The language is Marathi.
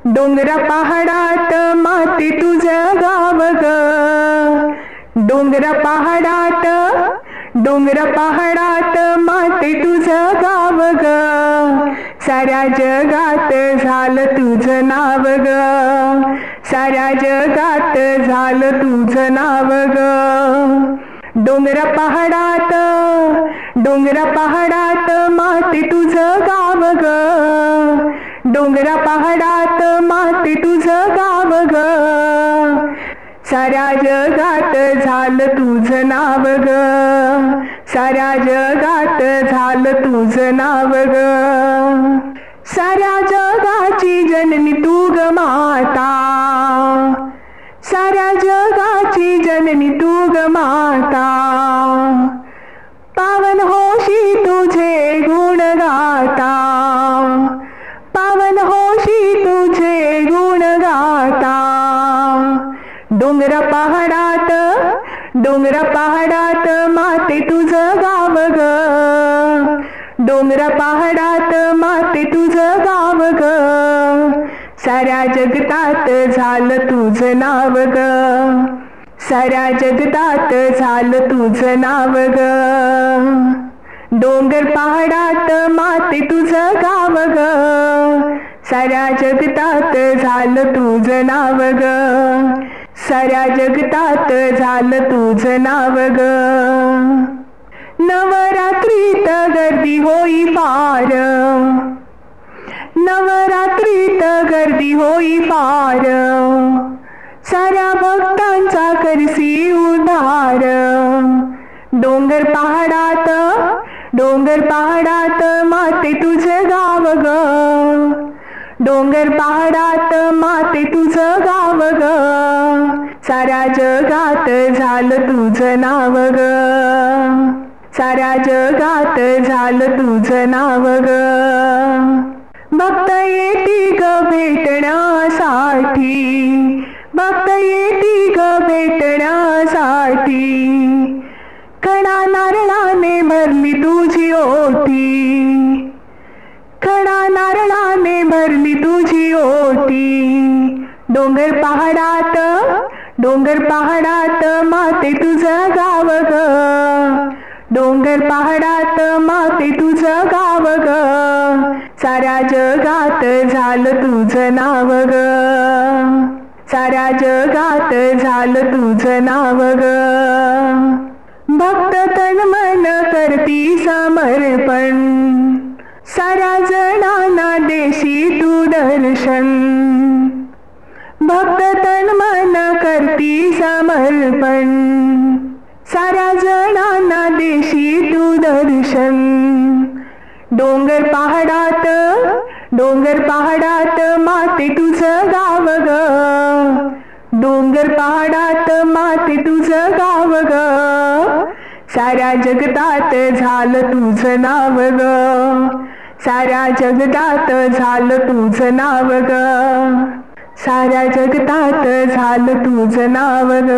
डोंगरा पहाडात माते तुझं गाव ग. डोंगरा पहाडात माते तुझं गाव ग. साऱ्या जगात झालं तुझं नाव ग. साऱ्या जगात झालं तुझं नाव ग. डोंगरा पहाडात माते तुझं गाव ग. डोंगरा पहाडात माते तुझं गाव ग. साऱ्या जगात झालं तुझं नाव ग. साऱ्या जगात झालं तुझं नाव ग. साऱ्या जगाची जननी तू ग माता. साऱ्या जगाची जननी तू ग माता. पावन होशी तुझे गुण गाता. पावन होशी तुझे गुण गाता. डोंगरा पहाडात माते तुझं गाव ग. डोंगरा पहाडात माते तुझं गाव ग. साऱ्या जगतात झालं तुझं नाव ग. साऱ्या जगतात झालं तुझं नाव ग. डोंगर पहाडात माते तुझं गाव ग. साऱ्या जगतात झालं तुझं नाव ग. साऱ्या जगतात झालं तुझं नाव ग. नवरात्रीत गर्दी होई फार. नवरात्रीत गर्दी होई फार. साऱ्या भक्तांचा करसी उद्धार. डोंगर पहाडात माते तुझं गाव ग. डोंगर पहाडात माते तुझं गाव ग. साऱ्या जगात झालं तुझं नाव ग. साऱ्या जगात झालं तुझं नाव ग. भक्त येती ग भेटण्यासाठी. भक्त येती ग भेटण्यासाठी. खडा नारळाने भरली तुझी ओटी. खडा नारळाने भरली तुझी ओटी. डोंगर पहाडात माते तुझं गाव ग. डोंगर पहाडात माते तुझं गाव ग. साऱ्या जगात झालं तुझं नाव ग. साऱ्या जगात झालं तुझं नाव ग. भक्त तन मन करती समर्पण. साऱ्या जणांना देशी तू दर्शन. भक्त तन मन करती समर्पण. साऱ्या जणांना देशी तू दर्शन. डोंगर पहाडात माते तुझं गाव ग. डोंगर पहाडात माते तुझं गाव ग. साऱ्या जगतात झालं तुझं नाव ग. साऱ्या जगतात झालं तुझं नाव ग. साऱ्या जगतात झालं तुझं नाव ग.